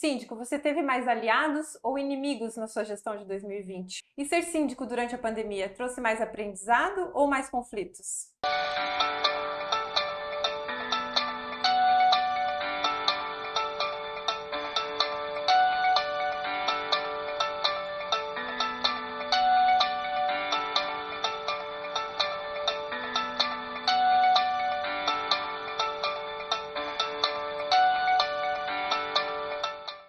Síndico, você teve mais aliados ou inimigos na sua gestão de 2020? E ser síndico durante a pandemia trouxe mais aprendizado ou mais conflitos?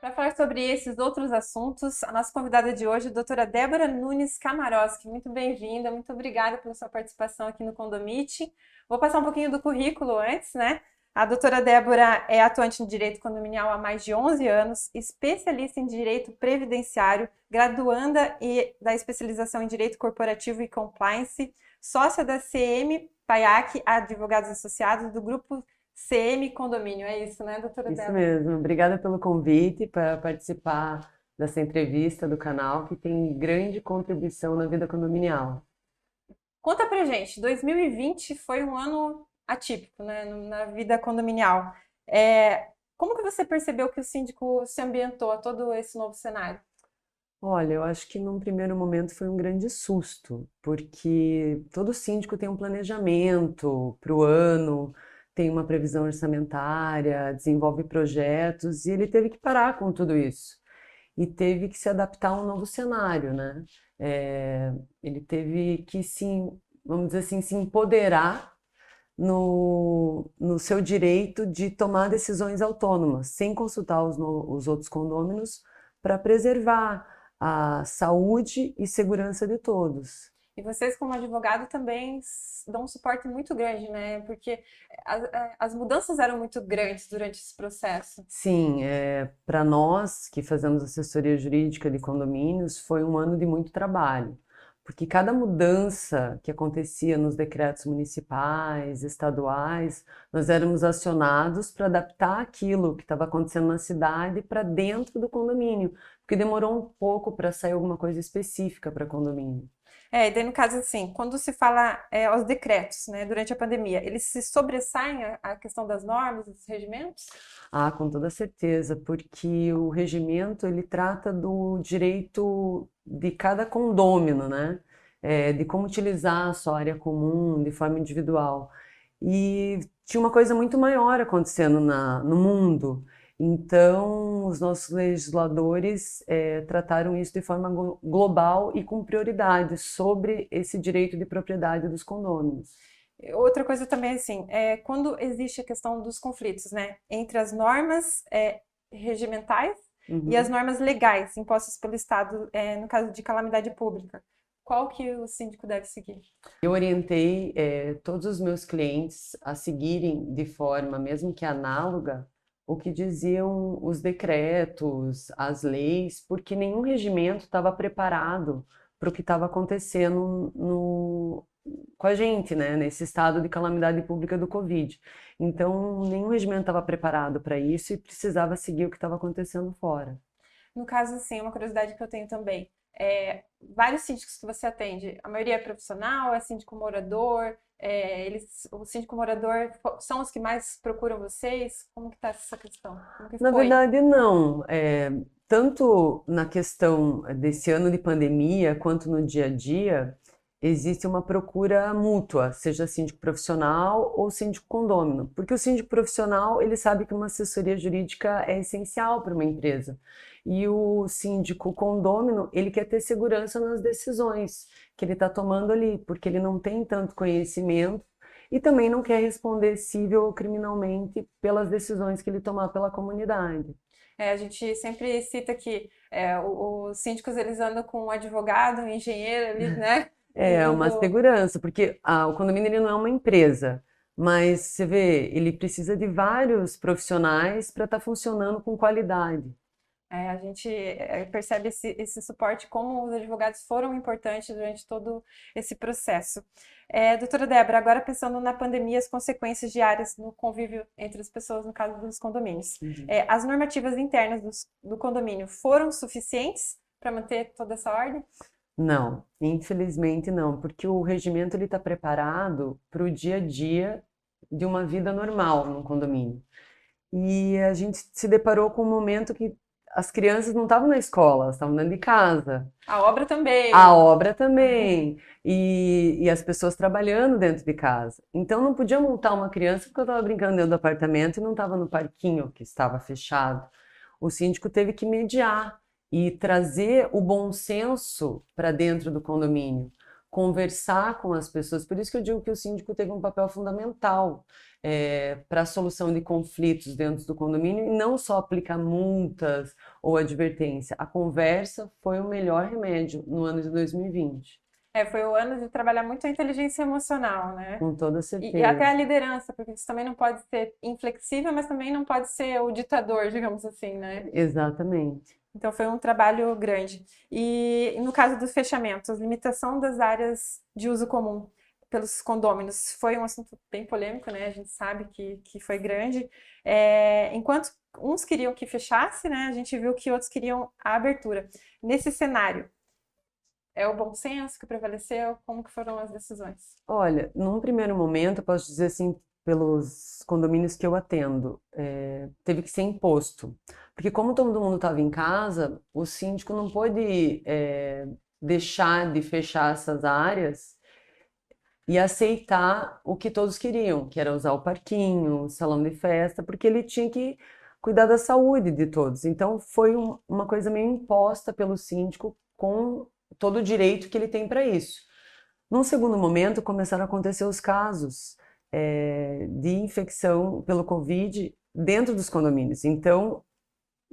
Para falar sobre esses outros assuntos, a nossa convidada de hoje é a doutora Débora Nunes Kamarowski. Muito bem-vinda, muito obrigada pela sua participação aqui no Condomite. Vou passar um pouquinho do currículo antes, né? A doutora Débora é atuante em Direito Condominial há mais de 11 anos, especialista em Direito Previdenciário, graduanda e da especialização em Direito Corporativo e Compliance, sócia da CM Paiac Advogados Associados do Grupo CM Condomínio. É isso, né, doutora Isso Débora? mesmo. Obrigada pelo convite para participar dessa entrevista do canal, que tem grande contribuição na vida condominial. Conta pra gente, 2020 foi um ano atípico, né, na vida condominial. Como que você percebeu que o síndico se ambientou a todo esse novo cenário? Olha, eu acho que num primeiro momento foi um grande susto, porque todo síndico tem um planejamento para o ano, tem uma previsão orçamentária, desenvolve projetos, e ele teve que parar com tudo isso. E teve que se adaptar a um novo cenário, né? Ele teve que vamos dizer assim, se empoderar no seu direito de tomar decisões autônomas, sem consultar os outros condôminos, para preservar a saúde e segurança de todos. E vocês, como advogado, também dão um suporte muito grande, né? Porque as mudanças eram muito grandes durante esse processo. Sim, para nós que fazemos assessoria jurídica de condomínios, foi um ano de muito trabalho, porque cada mudança que acontecia nos decretos municipais, estaduais, nós éramos acionados para adaptar aquilo que estava acontecendo na cidade para dentro do condomínio, porque demorou um pouco para sair alguma coisa específica para condomínio. E daí no caso assim, quando se fala aos decretos, né, durante a pandemia, eles se sobressaem a questão das normas, dos regimentos? Ah, com toda certeza, porque o regimento ele trata do direito de cada condômino, né? De como utilizar a sua área comum de forma individual. E tinha uma coisa muito maior acontecendo no mundo. Então, os nossos legisladores trataram isso de forma global e com prioridade sobre esse direito de propriedade dos condôminos. Outra coisa também, assim, quando existe a questão dos conflitos, né, entre as normas regimentais e as Uhum. normas legais impostas pelo Estado, no caso de calamidade pública, qual que o síndico deve seguir? Eu orientei todos os meus clientes a seguirem de forma, mesmo que análoga, o que diziam os decretos, as leis, porque nenhum regimento estava preparado para o que estava acontecendo com a gente, né, nesse estado de calamidade pública do Covid. Então, nenhum regimento estava preparado para isso e precisava seguir o que estava acontecendo fora. No caso, assim, uma curiosidade que eu tenho também, vários síndicos que você atende, a maioria é profissional, é síndico morador, o síndico morador são os que mais procuram vocês? Como que tá essa questão? Como que Na foi? verdade, não. Tanto na questão desse ano de pandemia, quanto no dia a dia, existe uma procura mútua, seja síndico profissional ou síndico condômino. Porque o síndico profissional, ele sabe que uma assessoria jurídica é essencial para uma empresa. E o síndico condômino, ele quer ter segurança nas decisões que ele está tomando ali, porque ele não tem tanto conhecimento e também não quer responder civil ou criminalmente pelas decisões que ele tomar pela comunidade. A gente sempre cita que os síndicos eles andam com um advogado, um engenheiro ali, né? É uma Indo. segurança, porque o condomínio ele não é uma empresa, mas você vê, ele precisa de vários profissionais para estar funcionando com qualidade. A gente percebe esse suporte, como os advogados foram importantes durante todo esse processo. Doutora Débora, agora pensando na pandemia, as consequências diárias no convívio entre as pessoas, no caso dos condomínios. Uhum. As normativas internas do condomínio foram suficientes para manter toda essa ordem? Não, infelizmente não, porque o regimento ele está preparado para o dia a dia de uma vida normal no condomínio. E a gente se deparou com um momento que as crianças não estavam na escola, elas estavam dentro de casa. A obra também. A obra também. E as pessoas trabalhando dentro de casa. Então não podia multar uma criança porque eu estava brincando dentro do apartamento e não estava no parquinho que estava fechado. O síndico teve que mediar e trazer o bom senso para dentro do condomínio, conversar com as pessoas. Por isso que eu digo que o síndico teve um papel fundamental para a solução de conflitos dentro do condomínio e não só aplicar multas ou advertência. A conversa foi o melhor remédio no ano de 2020, Foi o ano de trabalhar muito a inteligência emocional, né? com toda E até a certeza. liderança, porque isso também não pode ser inflexível, mas também não pode ser o ditador, digamos assim, né? Exatamente. Então foi um trabalho grande. E no caso dos fechamentos, limitação das áreas de uso comum pelos condôminos foi um assunto bem polêmico, né? A gente sabe que foi grande. Enquanto uns queriam que fechasse, né? A gente viu que outros queriam a abertura. Nesse cenário, é o bom senso que prevaleceu? Como que foram as decisões? Olha, num primeiro momento, eu posso dizer assim, pelos condomínios que eu atendo, teve que ser imposto. Porque como todo mundo estava em casa, o síndico não pôde, deixar de fechar essas áreas e aceitar o que todos queriam, que era usar o parquinho, o salão de festa, porque ele tinha que cuidar da saúde de todos. Então foi uma coisa meio imposta pelo síndico com todo o direito que ele tem para isso. Num segundo momento, começaram a acontecer os casos de infecção pelo Covid dentro dos condomínios. Então,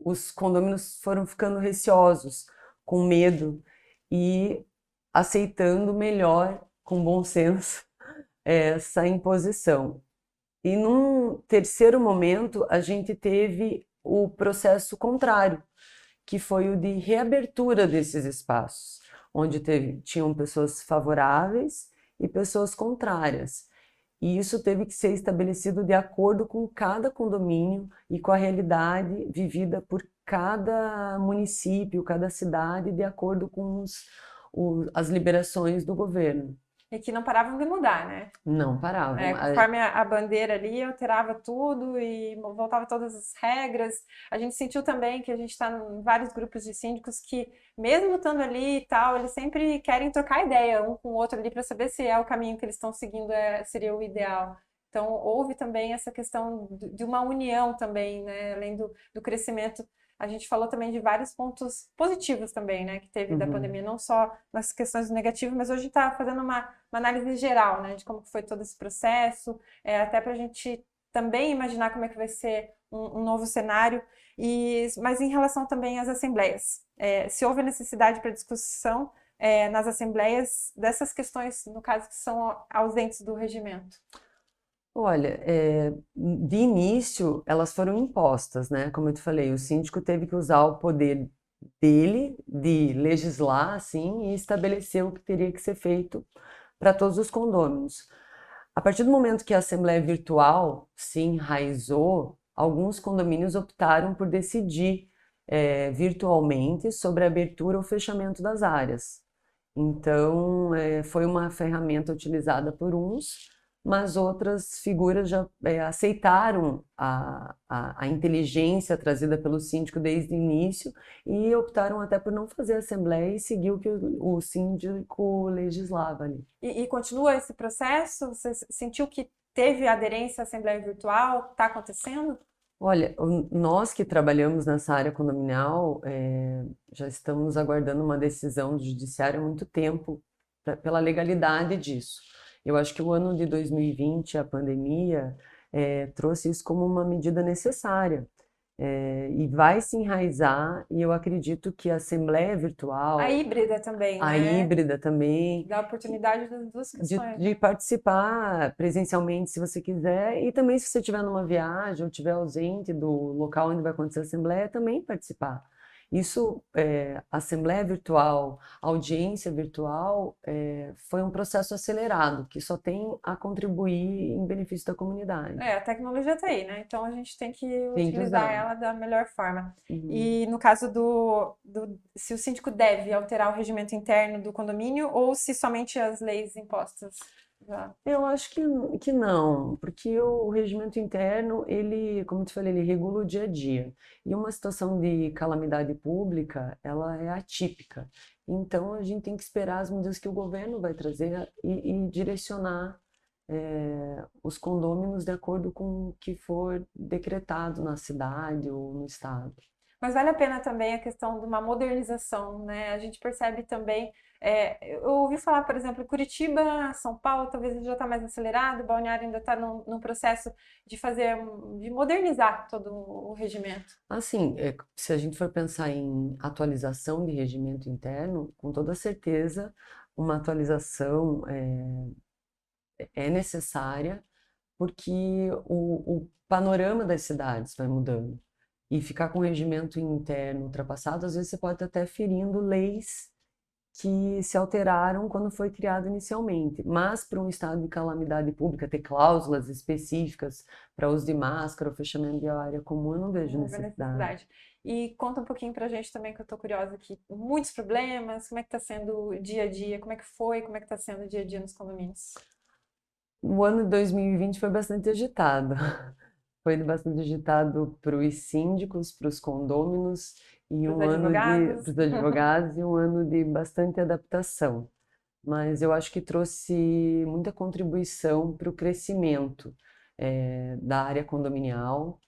os condomínios foram ficando receosos, com medo e aceitando melhor, com bom senso, essa imposição. E num terceiro momento, a gente teve o processo contrário, que foi o de reabertura desses espaços, onde tinham pessoas favoráveis e pessoas contrárias. E isso teve que ser estabelecido de acordo com cada condomínio e com a realidade vivida por cada município, cada cidade, de acordo com as liberações do governo. E que não paravam de mudar, né? Não paravam. Conforme a bandeira ali, alterava tudo e voltava todas as regras. A gente sentiu também que a gente está em vários grupos de síndicos que, mesmo estando ali e tal, eles sempre querem trocar ideia um com o outro ali para saber se é o caminho que eles estão seguindo seria o ideal. Então, houve também essa questão de uma união também, né? Além do crescimento. A gente falou também de vários pontos positivos também, né? Que teve da pandemia, não só nas questões negativas, mas hoje a gente está fazendo uma análise geral, né? De como foi todo esse processo, até para a gente também imaginar como é que vai ser um novo cenário. Mas em relação também às assembleias, se houve necessidade para discussão nas assembleias dessas questões, no caso, que são ausentes do regimento. Olha, de início elas foram impostas, né? Como eu te falei, o síndico teve que usar o poder dele de legislar, assim, e estabelecer o que teria que ser feito para todos os condôminos. A partir do momento que a Assembleia Virtual se enraizou, alguns condomínios optaram por decidir virtualmente sobre a abertura ou fechamento das áreas. Então, foi uma ferramenta utilizada por uns, mas outras figuras já aceitaram a inteligência trazida pelo síndico desde o início e optaram até por não fazer assembleia e seguir o que o síndico legislava ali. E continua esse processo? Você sentiu que teve aderência à Assembleia Virtual? Está acontecendo? Olha, nós que trabalhamos nessa área condominial, já estamos aguardando uma decisão do judiciário há muito tempo pela legalidade disso. Eu acho que o ano de 2020, a pandemia, trouxe isso como uma medida necessária. E vai se enraizar, e eu acredito que a Assembleia Virtual, A híbrida também, a né? híbrida também, Dá oportunidade das duas questões. de participar presencialmente se você quiser, e também se você estiver numa viagem ou estiver ausente do local onde vai acontecer a Assembleia, também participar. Isso, assembleia virtual, audiência virtual, foi um processo acelerado, que só tem a contribuir em benefício da comunidade. A tecnologia está aí, né? Então a gente tem que Tem que utilizar usar. ela da melhor forma. Uhum. E no caso se o síndico deve alterar o regimento interno do condomínio ou se somente as leis impostas? Já. Eu acho que não, porque o regimento interno, ele, como eu te falei, ele regula o dia a dia. E uma situação de calamidade pública, ela é atípica. Então, a gente tem que esperar as medidas que o governo vai trazer e direcionar os condôminos de acordo com o que for decretado na cidade ou no estado. Mas vale a pena também a questão de uma modernização, né? A gente percebe também, eu ouvi falar, por exemplo, Curitiba, São Paulo, talvez ele já está mais acelerado, Balneário ainda está num processo de fazer, de modernizar todo o regimento. Assim, se a gente for pensar em atualização de regimento interno, com toda certeza, uma atualização é necessária, porque o panorama das cidades vai mudando. E ficar com o regimento interno ultrapassado, às vezes você pode estar até ferindo leis que se alteraram quando foi criado inicialmente. Mas para um estado de calamidade pública, ter cláusulas específicas para uso de máscara ou fechamento de área comum, eu não vejo Não houve necessidade. necessidade. E conta um pouquinho pra gente também, que eu tô curiosa aqui. Muitos problemas, como é que tá sendo o dia a dia? Como é que foi? Como é que tá sendo o dia a dia nos condomínios? O ano de 2020 foi bastante agitado. Foi bastante agitado para os síndicos, para os condôminos e Para os um ano de advogados? para os advogados e um ano de bastante adaptação. Mas eu acho que trouxe muita contribuição para o crescimento da área condominial,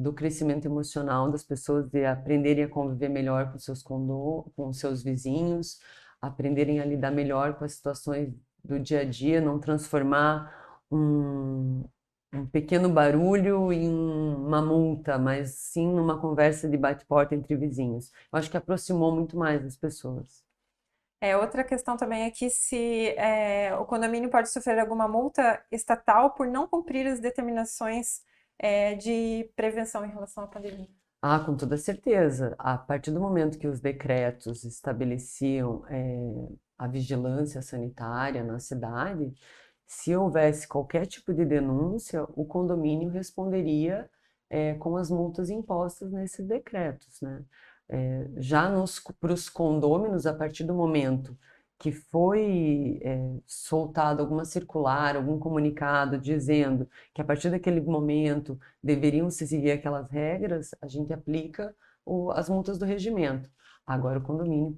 do crescimento emocional das pessoas de aprenderem a conviver melhor com com seus vizinhos, aprenderem a lidar melhor com as situações do dia a dia, não transformar um pequeno barulho em uma multa, mas sim numa conversa de bate-porta entre vizinhos. Eu acho que aproximou muito mais as pessoas. Outra questão também é que se o condomínio pode sofrer alguma multa estatal por não cumprir as determinações de prevenção em relação à pandemia. Ah, com toda certeza. A partir do momento que os decretos estabeleciam a vigilância sanitária na cidade, se houvesse qualquer tipo de denúncia, o condomínio responderia com as multas impostas nesses decretos, né? Já para os condôminos, a partir do momento que foi soltado alguma circular, algum comunicado dizendo que a partir daquele momento deveriam se seguir aquelas regras, a gente aplica as multas do regimento. Agora, o condomínio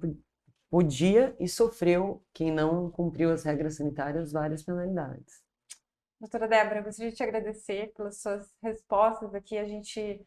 podia e sofreu, quem não cumpriu as regras sanitárias, várias penalidades. Doutora Débora, eu gostaria de te agradecer pelas suas respostas aqui. A gente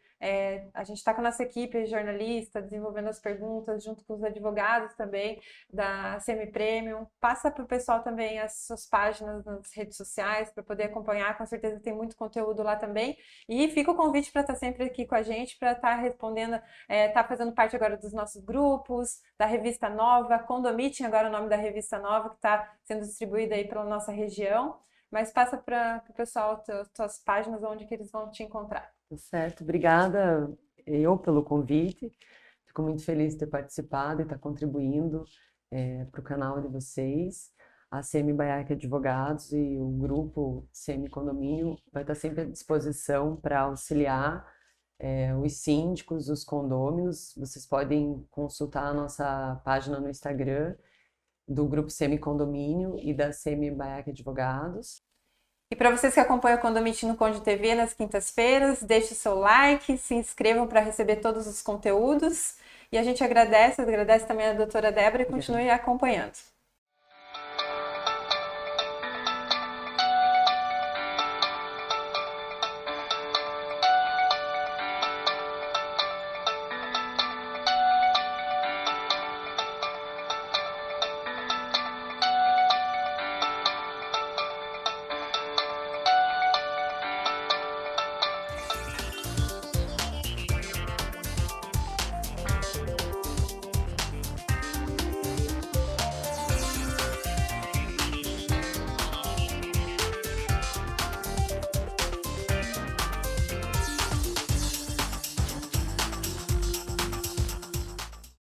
está com a nossa equipe jornalista, desenvolvendo as perguntas, junto com os advogados também da Semi Premium. Passa para o pessoal também as suas páginas nas redes sociais para poder acompanhar. Com certeza tem muito conteúdo lá também. E fica o convite para estar sempre aqui com a gente, para estar respondendo, estar fazendo parte agora dos nossos grupos, da revista nova, Condomiting, agora é o nome da revista nova, que está sendo distribuída aí pela nossa região. Mas passa para o pessoal tuas páginas onde que eles vão te encontrar. Tá certo, obrigada eu pelo convite. Fico muito feliz de ter participado e estar contribuindo para o canal de vocês. A Semi Baiac Advogados e o grupo Semi Condomínio vai estar sempre à disposição para auxiliar os síndicos, os condôminos. Vocês podem consultar a nossa página no Instagram do grupo Semi Condomínio e da Semi Baiac Advogados. E para vocês que acompanham o Condomite no Conde TV nas quintas-feiras, deixe o seu like, se inscrevam para receber todos os conteúdos. E a gente agradece também a doutora Débora e continue acompanhando.